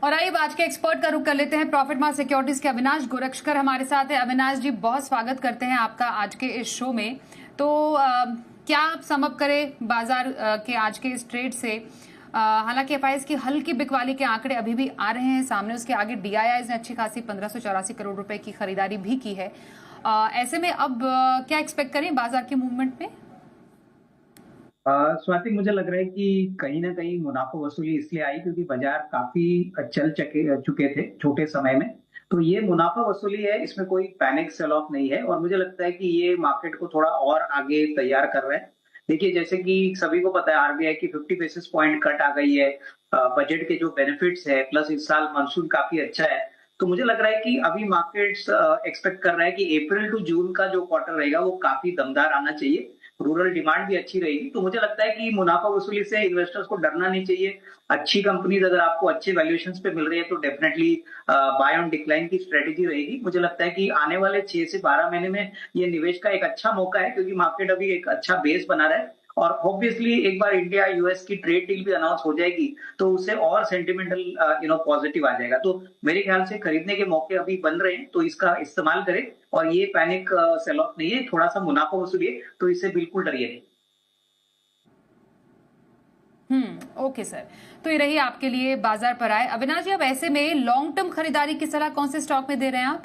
और आइए आज के एक्सपर्ट का रुख कर लेते हैं। प्रॉफिट मार्क सिक्योरिटीज के अविनाश गोरक्षकर हमारे साथ है। अविनाश जी, बहुत स्वागत करते हैं आपका आज के इस शो में। तो क्या आप समअप करें बाजार के आज के इस ट्रेड से? हालांकि एफआईएस की हल्की बिकवाली के आंकड़े अभी भी आ रहे हैं सामने, उसके आगे डीआईआईज ने अच्छी खासी 1584 करोड़ रुपए की खरीदारी भी की है। ऐसे में अब क्या एक्सपेक्ट करें बाजार के मूवमेंट में? स्वाति, मुझे लग रहा है कि कहीं ना कहीं मुनाफा वसूली इसलिए आई क्योंकि बाजार काफी चल चुके थे छोटे समय में। तो ये मुनाफा वसूली है, इसमें कोई पैनिक सेल ऑफ नहीं है और मुझे लगता है कि ये मार्केट को थोड़ा और आगे तैयार कर रहा है। देखिए, जैसे कि सभी को पता है आरबीआई की 50 बेसिस पॉइंट कट आ गई है। बजट के जो बेनिफिट्स है प्लस इस साल मानसून काफी अच्छा है। तो मुझे लग रहा है कि अभी मार्केट्स एक्सपेक्ट कर रहा है कि अप्रैल टू जून का जो क्वार्टर रहेगा वो काफी दमदार आना चाहिए। रूरल डिमांड भी अच्छी रहेगी। तो मुझे लगता है कि मुनाफा वसूली से इन्वेस्टर्स को डरना नहीं चाहिए। अच्छी कंपनीज अगर आपको अच्छे वैल्यूएशंस पे मिल रही है तो डेफिनेटली बाय ऑन डिक्लाइन की स्ट्रेटेजी रहेगी। मुझे लगता है कि आने वाले 6 से 12 महीने में ये निवेश का एक अच्छा मौका है क्योंकि मार्केट अभी एक अच्छा बेस बना रहा है। और ऑब्वियसली एक बार इंडिया यूएस की ट्रेड डील भी अनाउंस हो जाएगी तो उससे और सेंटिमेंटल पॉजिटिव आ जाएगा। तो मेरे ख्याल से खरीदने के मौके अभी बन रहे हैं, तो इसका इस्तेमाल करें। और ये पैनिक सेल ऑफ नहीं है, थोड़ा सा मुनाफा वसूली है, तो इससे बिल्कुल डरिए नहीं। Okay sir. तो ये रही आपके लिए बाजार पर आए। अविनाश जी, अब ऐसे में लॉन्ग टर्म खरीदारी की सलाह कौन से स्टॉक में दे रहे हैं आप?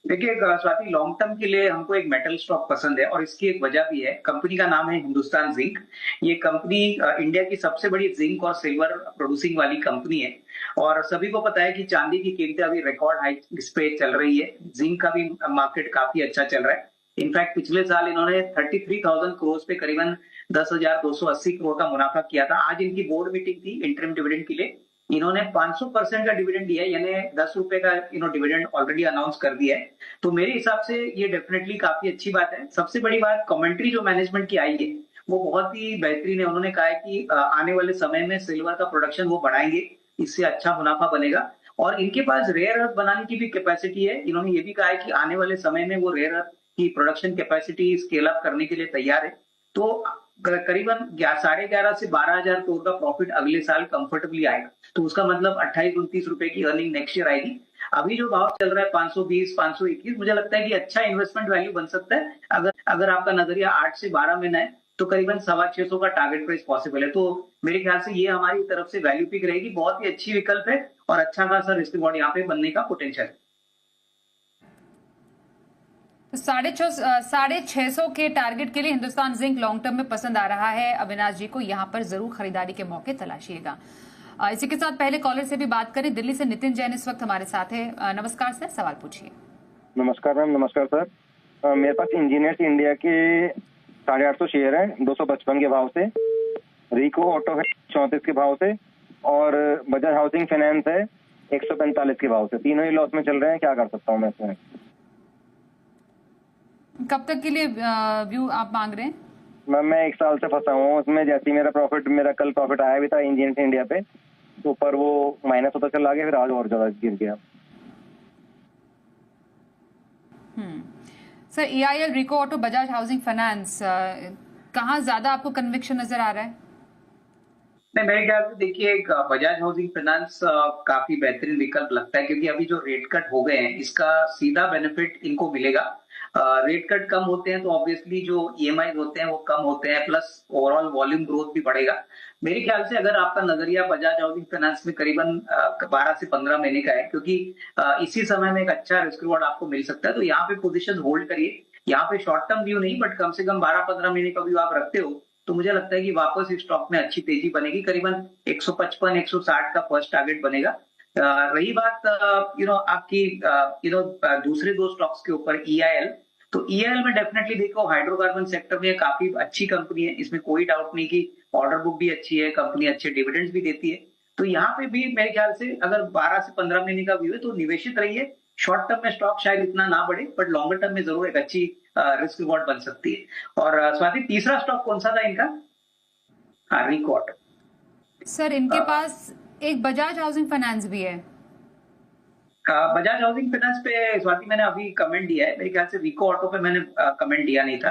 देखिए स्वाति, लॉन्ग टर्म के लिए हमको एक मेटल स्टॉक पसंद है और इसकी एक वजह भी है। कंपनी का नाम है हिंदुस्तान जिंक। ये कंपनी इंडिया की सबसे बड़ी जिंक और सिल्वर प्रोड्यूसिंग वाली कंपनी है। और सभी को पता है कि चांदी की कीमतें अभी रिकॉर्ड हाई पे चल रही है। जिंक का भी मार्केट काफी अच्छा चल रहा है। इनफैक्ट पिछले साल इन्होंने 33,000 करोड़ पे करीबन 10,280 करोड़ का मुनाफा किया था। आज इनकी बोर्ड मीटिंग थी इंटरिम डिविडेंड के लिए। इन्होंने 500% का डिविडेंड दिया है, यानी 10 रुपए का डिविडेंड ऑलरेडी अनाउंस कर दिया है। तो मेरे हिसाब से ये डेफिनेटली काफी अच्छी बात है। सबसे बड़ी बात, कमेंट्री जो मैनेजमेंट की आई है वो बहुत ही बेहतरीन है। उन्होंने कहा है कि आने वाले समय में सिल्वर का प्रोडक्शन वो बढ़ाएंगे, इससे अच्छा मुनाफा बनेगा। और इनके पास रेयर अर्थ बनाने की भी कैपेसिटी है। इन्होंने ये भी कहा है कि आने वाले समय में वो रेयर अर्थ की प्रोडक्शन कैपेसिटी स्केल अप करने के लिए तैयार है। तो करीबन 11.5 से 12,000 करोड़ का प्रॉफिट अगले साल कंफर्टेबली आएगा। तो उसका मतलब 28-29 रुपए की अर्निंग नेक्स्ट ईयर आएगी। अभी जो भाव चल रहा है 520, 521, मुझे लगता है कि अच्छा इन्वेस्टमेंट वैल्यू बन सकता है। अगर आपका नजरिया 8 से 12 महीना है तो करीबन 650 का टारगेट प्राइस पॉसिबल है। तो मेरे ख्याल से ये हमारी तरफ से वैल्यू पिक रहेगी। बहुत ही अच्छी विकल्प है और अच्छा खासा रिस्क रिवॉर्ड यहाँ पे बनने का पोटेंशियल है। तो 650 के टारगेट के लिए हिंदुस्तान जिंक लॉन्ग टर्म में पसंद आ रहा है। अविनाश जी को यहाँ पर जरूर खरीदारी के मौके तलाशिएगा। इसी के साथ पहले कॉलर से भी बात करें। दिल्ली से नितिन जैन इस वक्त हमारे साथ है। नमस्कार सर, सवाल पूछिए। नमस्कार मैम। नमस्कार सर। मेरे पास इंजीनियर्स इंडिया के 850 शेयर है 255 के भाव से, रिको ऑटो है 34 के भाव से और बजाज हाउसिंग फाइनेंस है 145 के भाव से। तीनों ही लॉस में चल रहे हैं। क्या कर सकता हूँ मैं इसमें? कब तक के लिए व्यू आप मांग रहे हैं? मैम मैं 1 साल से फंसा हूँ उसमें। जैसे मेरा कल प्रॉफिट आया भी था इंजीनियर्स इंडिया पे, तो ऊपर वो माइनस होता चला गया, फिर आज और ज्यादा गिर गया। सर, ईआईएल, रिको ऑटो, बजाज हाउसिंग फाइनेंस, कहाँ ज्यादा आपको कन्विक्शन नजर आ रहा है? नहीं, मेरे ख्याल से देखिए, एक बजाज हाउसिंग फाइनेंस काफी बेहतरीन विकल्प लगता है क्योंकि अभी जो रेट कट हो गए हैं इसका सीधा बेनिफिट इनको मिलेगा। रेट कट कम होते हैं तो ऑब्वियसली जो ईएमआई होते हैं वो कम होते हैं, प्लस ओवरऑल वॉल्यूम ग्रोथ भी बढ़ेगा। मेरे ख्याल से अगर आपका नजरिया बजाज हाउसिंग फाइनेंस में करीबन 12 से 15 महीने का है, क्योंकि इसी समय में एक अच्छा रिस्क रिवॉर्ड आपको मिल सकता है, तो यहाँ पे पोजीशन होल्ड करिए। यहाँ पे शॉर्ट टर्म व्यू नहीं, बट कम से कम 12-15 महीने का व्यू आप रखते हो तो मुझे लगता है कि वापस इस स्टॉक में अच्छी तेजी बनेगी। करीबन 155-160 का फर्स्ट टारगेट बनेगा। रही बात आपकी दूसरे 2 स्टॉक्स के ऊपर, ईआईएल, तो ईआईएल में डेफिनेटली देखो हाइड्रोकार्बन सेक्टर में काफी अच्छी कंपनी है, इसमें कोई डाउट नहीं कि ऑर्डर बुक भी अच्छी है, कंपनी अच्छे डिविडेंड्स भी देती है। तो यहाँ पे भी मेरे ख्याल से अगर 12 से 15 महीने का व्यू है तो निवेशित रहिए। शॉर्ट टर्म में स्टॉक शायद इतना ना बढ़े, बट लॉन्गर टर्म में जरूर एक अच्छी रिस्क रिवॉर्ड बन सकती है। और स्वाति, तीसरा स्टॉक कौन सा था इनका? हाँ, रिको ऑटो। सर, इनके पास एक बजाज हाउसिंग फाइनेंस भी है। बजाज हाउसिंग फाइनेंस पे स्वाति मैंने अभी कमेंट दिया है, मेरे ख्याल से रिको ऑटो पे मैंने कमेंट दिया नहीं था।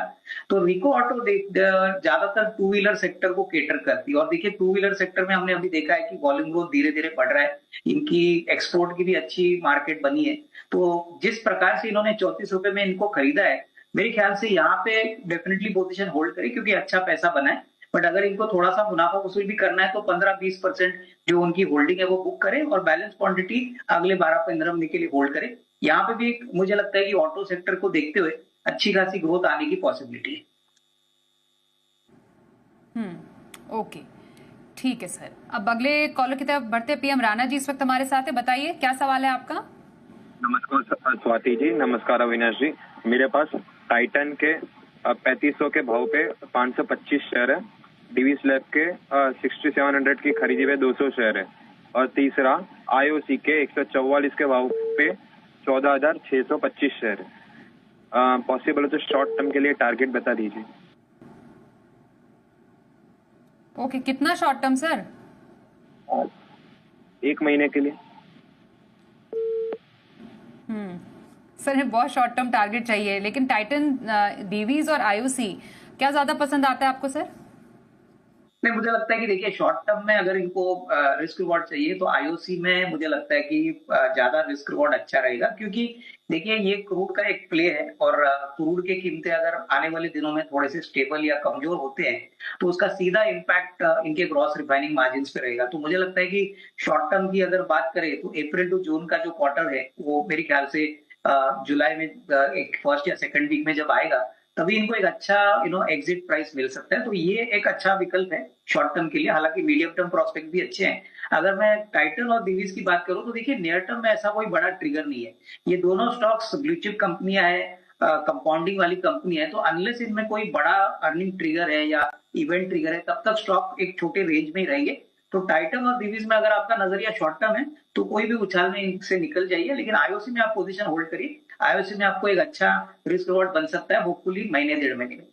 तो रिको ऑटो ज्यादातर टू व्हीलर सेक्टर को केटर करती है, और देखिए टू व्हीलर सेक्टर में हमने अभी देखा है कि वॉल्यूम ग्रोथ धीरे धीरे बढ़ रहा है, इनकी एक्सपोर्ट की भी अच्छी मार्केट बनी है। तो जिस प्रकार से इन्होंने 34 रुपए में इनको खरीदा है, मेरे ख्याल से यहाँ पे डेफिनेटली पोजीशन होल्ड करे, क्योंकि अच्छा पैसा बना है। बट अगर इनको थोड़ा सा मुनाफा वसूल भी करना है तो 15-20% जो उनकी होल्डिंग है वो बुक करें, और बैलेंस क्वांटिटी अगले 12-15 महीने के लिए होल्ड करें। यहाँ पे भी मुझे लगता है कि ऑटो सेक्टर को देखते हुए अच्छी खासी ग्रोथ आने की पॉसिबिलिटी है। ओके, ठीक है सर। अब अगले कॉलर की तरफ बढ़ते। पीएम राणा जी इस वक्त हमारे साथ है, बताइए क्या सवाल है आपका। नमस्कार स्वाति जी, नमस्कार अविनाश जी। मेरे पास टाइटन के 3500 के भाव पे 525 शेयर है, डीवी स्लैब के 6700 की खरीदी पे 200 शेयर है, और तीसरा आईओसी के 144 के भाव पे 14,625 शेयर है। पॉसिबल है तो शॉर्ट टर्म के लिए टारगेट बता दीजिए। ओके, कितना शॉर्ट टर्म सर? 1 महीने के लिए। सर बहुत शॉर्ट टर्म टारगेट चाहिए, लेकिन टाइटन, डीवीज और आईओसी क्या ज्यादा पसंद आता है आपको सर? नहीं, मुझे लगता है कि देखिए शॉर्ट टर्म में अगर इनको रिस्क रिवॉर्ड चाहिए तो आईओसी में मुझे लगता है कि ज्यादा रिस्क रिवॉर्ड अच्छा रहेगा, क्योंकि देखिए ये क्रूड का एक प्ले है, और क्रूड की कीमतें अगर आने वाले दिनों में थोड़े से स्टेबल या कमजोर होते हैं तो उसका सीधा इम्पैक्ट इनके ग्रॉस रिफाइनिंग मार्जिन पे रहेगा। तो मुझे लगता है कि शॉर्ट टर्म की अगर बात करें तो अप्रैल टू जून का जो क्वार्टर है वो मेरे ख्याल से जुलाई में एक फर्स्ट या सेकंड वीक में जब आएगा तभी इनको एक अच्छा एग्जिट प्राइस मिल सकता है। तो ये एक अच्छा विकल्प है शॉर्ट टर्म के लिए, हालांकि मीडियम टर्म प्रोस्पेक्ट भी अच्छे हैं। अगर मैं टाइटन और दिवीज की बात करूं तो देखिए नियर टर्म में ऐसा कोई बड़ा ट्रिगर नहीं है। ये दोनों स्टॉक्स ब्लू चिप कंपनियां है, कंपाउंडिंग वाली कंपनी है, तो अनलेस इनमें कोई बड़ा अर्निंग ट्रिगर है या इवेंट ट्रिगर है तब तक स्टॉक एक छोटे रेंज में ही रहेंगे। तो टाइटन और दिवीज में अगर आपका नजरिया शॉर्ट टर्म है तो कोई भी उछाल में इनसे निकल जाइए, लेकिन आईओसी में आप पोजीशन होल्ड करिए। आईओसी में आपको एक अच्छा रिस्क रिवॉर्ड बन सकता है, होपफुली महीने 1.5 महीने में।